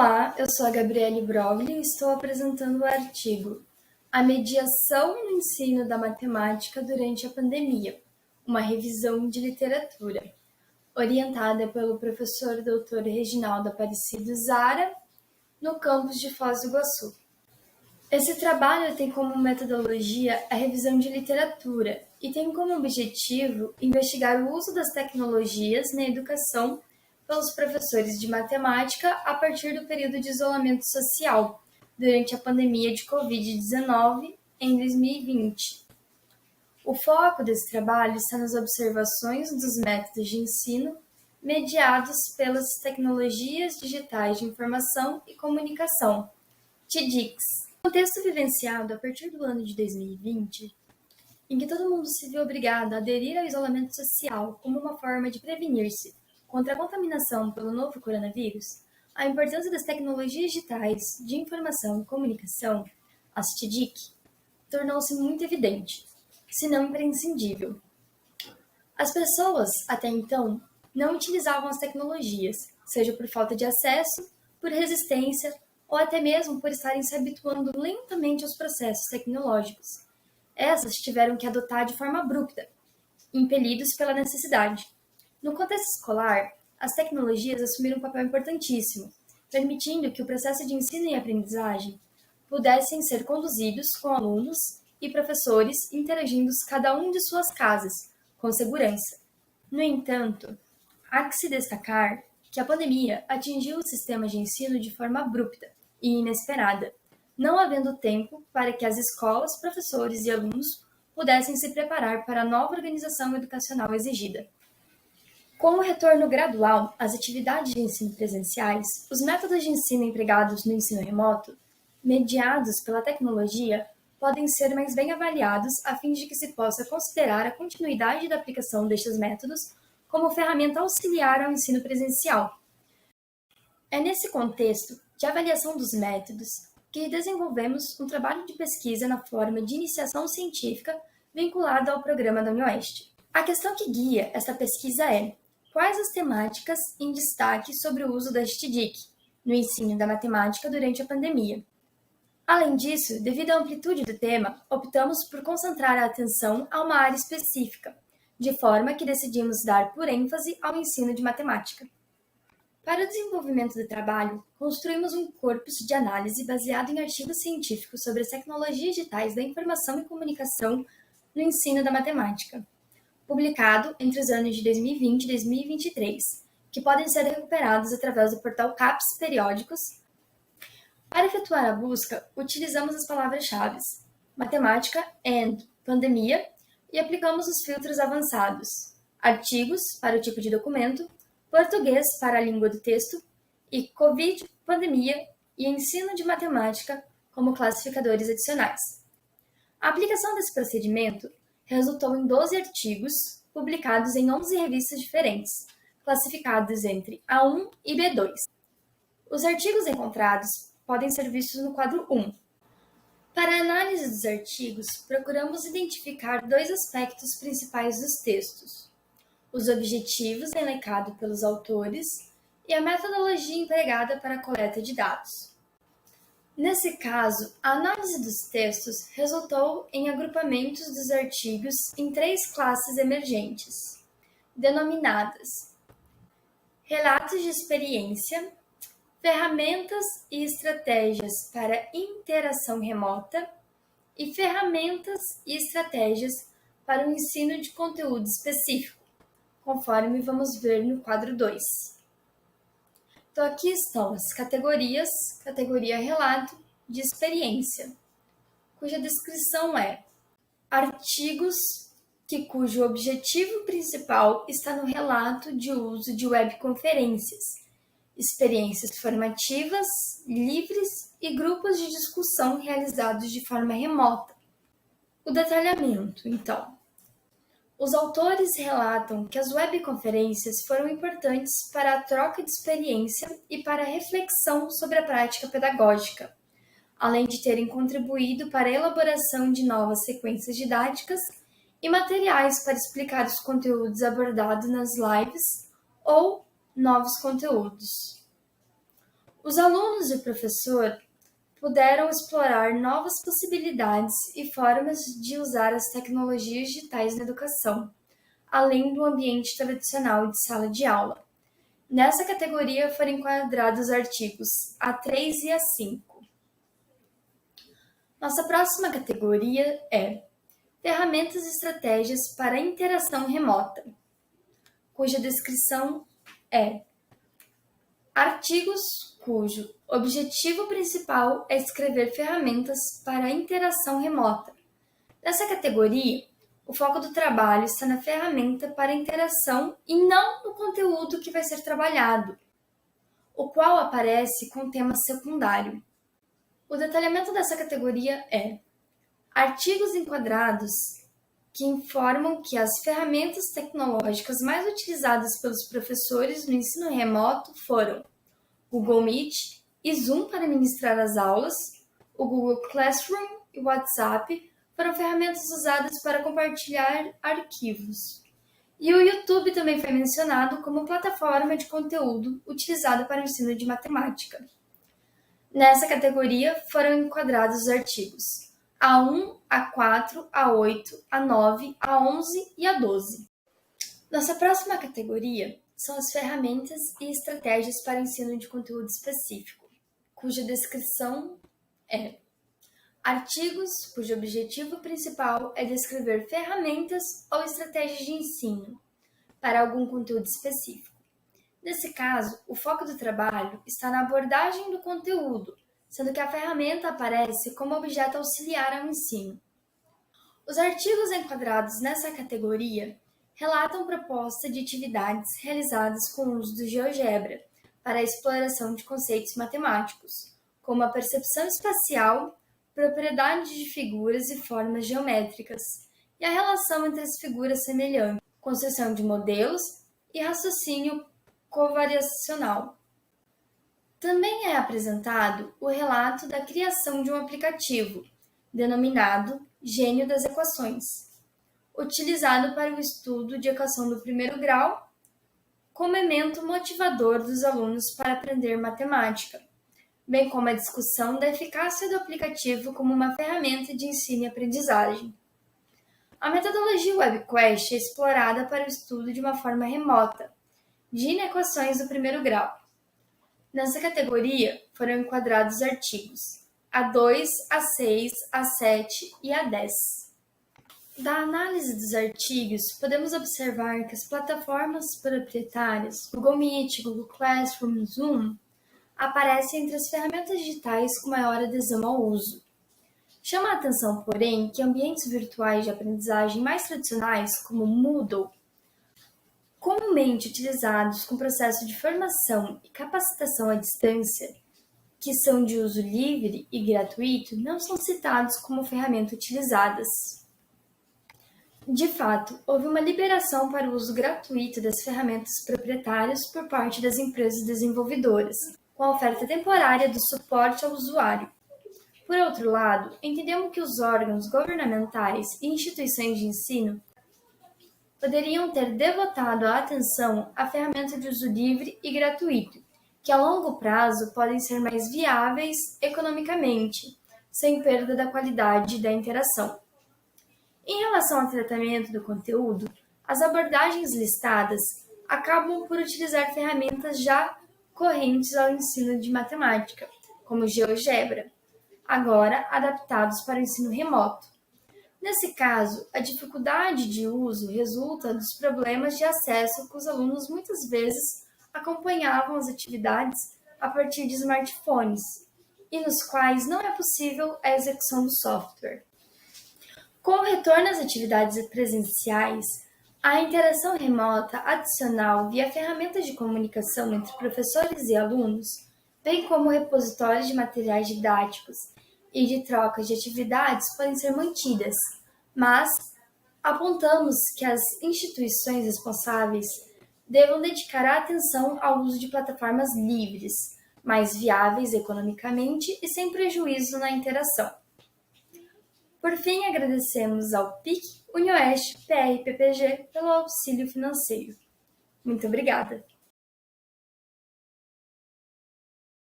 Olá, eu sou a Gabriele Broglie e estou apresentando o artigo A Mediação no Ensino da Matemática durante a Pandemia, uma revisão de literatura, orientada pelo professor Dr. Reginaldo Aparecido Zara, no campus de Foz do Iguaçu. Esse trabalho tem como metodologia a revisão de literatura e tem como objetivo investigar o uso das tecnologias na educação pelos professores de matemática a partir do período de isolamento social, durante a pandemia de Covid-19 em 2020. O foco desse trabalho está nas observações dos métodos de ensino mediados pelas tecnologias digitais de informação e comunicação, TIDICs. O contexto vivenciado a partir do ano de 2020, em que todo mundo se viu obrigado a aderir ao isolamento social como uma forma de prevenir-se contra a contaminação pelo novo coronavírus, a importância das tecnologias digitais de informação e comunicação, as TIDIC, tornou-se muito evidente, se não imprescindível. As pessoas, até então, não utilizavam as tecnologias, seja por falta de acesso, por resistência ou até mesmo por estarem se habituando lentamente aos processos tecnológicos. Essas tiveram que adotar de forma abrupta, impelidos pela necessidade. No contexto escolar, as tecnologias assumiram um papel importantíssimo, permitindo que o processo de ensino e aprendizagem pudessem ser conduzidos com alunos e professores interagindo cada um de suas casas, com segurança. No entanto, há que se destacar que a pandemia atingiu o sistema de ensino de forma abrupta e inesperada, não havendo tempo para que as escolas, professores e alunos pudessem se preparar para a nova organização educacional exigida. Com o retorno gradual às atividades de ensino presenciais, os métodos de ensino empregados no ensino remoto, mediados pela tecnologia, podem ser mais bem avaliados a fim de que se possa considerar a continuidade da aplicação destes métodos como ferramenta auxiliar ao ensino presencial. É nesse contexto de avaliação dos métodos que desenvolvemos um trabalho de pesquisa na forma de iniciação científica vinculado ao programa da UniOeste. A questão que guia esta pesquisa é: quais as temáticas em destaque sobre o uso da TIDIC no ensino da matemática durante a pandemia? Além disso, devido à amplitude do tema, optamos por concentrar a atenção a uma área específica, de forma que decidimos dar por ênfase ao ensino de matemática. Para o desenvolvimento do trabalho, construímos um corpus de análise baseado em artigos científicos sobre as tecnologias digitais da informação e comunicação no ensino da matemática, publicado entre os anos de 2020 e 2023, que podem ser recuperados através do portal CAPES Periódicos. Para efetuar a busca, utilizamos as palavras-chave matemática and pandemia e aplicamos os filtros avançados: artigos para o tipo de documento, português para a língua do texto e Covid, pandemia e ensino de matemática como classificadores adicionais. A aplicação desse procedimento resultou em 12 artigos publicados em 11 revistas diferentes, classificados entre A1 e B2. Os artigos encontrados podem ser vistos no quadro 1. Para a análise dos artigos, procuramos identificar dois aspectos principais dos textos: os objetivos elencados pelos autores e a metodologia empregada para a coleta de dados. Nesse caso, a análise dos textos resultou em agrupamentos dos artigos em 3 classes emergentes, denominadas relatos de experiência, ferramentas e estratégias para interação remota e ferramentas e estratégias para o ensino de conteúdo específico, conforme vamos ver no quadro 2. Então, aqui estão as categorias: categoria relato de experiência, cuja descrição é artigos cujo objetivo principal está no relato de uso de webconferências, experiências formativas, livres e grupos de discussão realizados de forma remota. O detalhamento, então. Os autores relatam que as webconferências foram importantes para a troca de experiência e para a reflexão sobre a prática pedagógica, além de terem contribuído para a elaboração de novas sequências didáticas e materiais para explicar os conteúdos abordados nas lives ou novos conteúdos. Os alunos e o professor puderam explorar novas possibilidades e formas de usar as tecnologias digitais na educação, além do ambiente tradicional de sala de aula. Nessa categoria foram enquadrados os artigos A3 e A5. Nossa próxima categoria é Ferramentas e estratégias para a interação remota, cuja descrição é artigos cujo objetivo principal é escrever ferramentas para a interação remota. Nessa categoria, o foco do trabalho está na ferramenta para a interação e não no conteúdo que vai ser trabalhado, o qual aparece com tema secundário. O detalhamento dessa categoria é artigos enquadrados que informam que as ferramentas tecnológicas mais utilizadas pelos professores no ensino remoto foram Google Meet e Zoom para ministrar as aulas, o Google Classroom e o WhatsApp foram ferramentas usadas para compartilhar arquivos. E o YouTube também foi mencionado como plataforma de conteúdo utilizada para o ensino de matemática. Nessa categoria foram enquadrados os artigos A1, A4, A8, A9, A11 e A12. Nossa próxima categoria são as ferramentas e estratégias para ensino de conteúdo específico, cuja descrição é artigos cujo objetivo principal é descrever ferramentas ou estratégias de ensino para algum conteúdo específico. Nesse caso, o foco do trabalho está na abordagem do conteúdo, sendo que a ferramenta aparece como objeto auxiliar ao ensino. Os artigos enquadrados nessa categoria relatam proposta de atividades realizadas com o uso do GeoGebra para a exploração de conceitos matemáticos, como a percepção espacial, propriedade de figuras e formas geométricas, e a relação entre as figuras semelhantes, construção de modelos e raciocínio covariacional. Também é apresentado o relato da criação de um aplicativo, denominado Gênio das Equações, utilizado para o estudo de equação do primeiro grau, como elemento motivador dos alunos para aprender matemática, bem como a discussão da eficácia do aplicativo como uma ferramenta de ensino e aprendizagem. A metodologia WebQuest é explorada para o estudo de uma forma remota de inequações do primeiro grau. Nessa categoria foram enquadrados artigos A2, A6, A7 e A10. Da análise dos artigos, podemos observar que as plataformas proprietárias Google Meet, Google Classroom e Zoom aparecem entre as ferramentas digitais com maior adesão ao uso. Chama a atenção, porém, que ambientes virtuais de aprendizagem mais tradicionais, como Moodle, comumente utilizados com processo de formação e capacitação à distância, que são de uso livre e gratuito, não são citados como ferramenta utilizadas. De fato, houve uma liberação para o uso gratuito das ferramentas proprietárias por parte das empresas desenvolvedoras, com a oferta temporária do suporte ao usuário. Por outro lado, entendemos que os órgãos governamentais e instituições de ensino poderiam ter devotado a atenção à ferramenta de uso livre e gratuito, que a longo prazo podem ser mais viáveis economicamente, sem perda da qualidade da interação. Em relação ao tratamento do conteúdo, as abordagens listadas acabam por utilizar ferramentas já correntes ao ensino de matemática, como GeoGebra, agora adaptados para o ensino remoto. Nesse caso, a dificuldade de uso resulta dos problemas de acesso que os alunos muitas vezes acompanhavam as atividades a partir de smartphones, e nos quais não é possível a execução do software. Com o retorno às atividades presenciais, a interação remota adicional via ferramentas de comunicação entre professores e alunos, bem como repositórios de materiais didáticos e de trocas de atividades podem ser mantidas, mas apontamos que as instituições responsáveis devam dedicar a atenção ao uso de plataformas livres, mais viáveis economicamente e sem prejuízo na interação. Por fim, agradecemos ao PIC, UniOeste, PR e PPG pelo auxílio financeiro. Muito obrigada!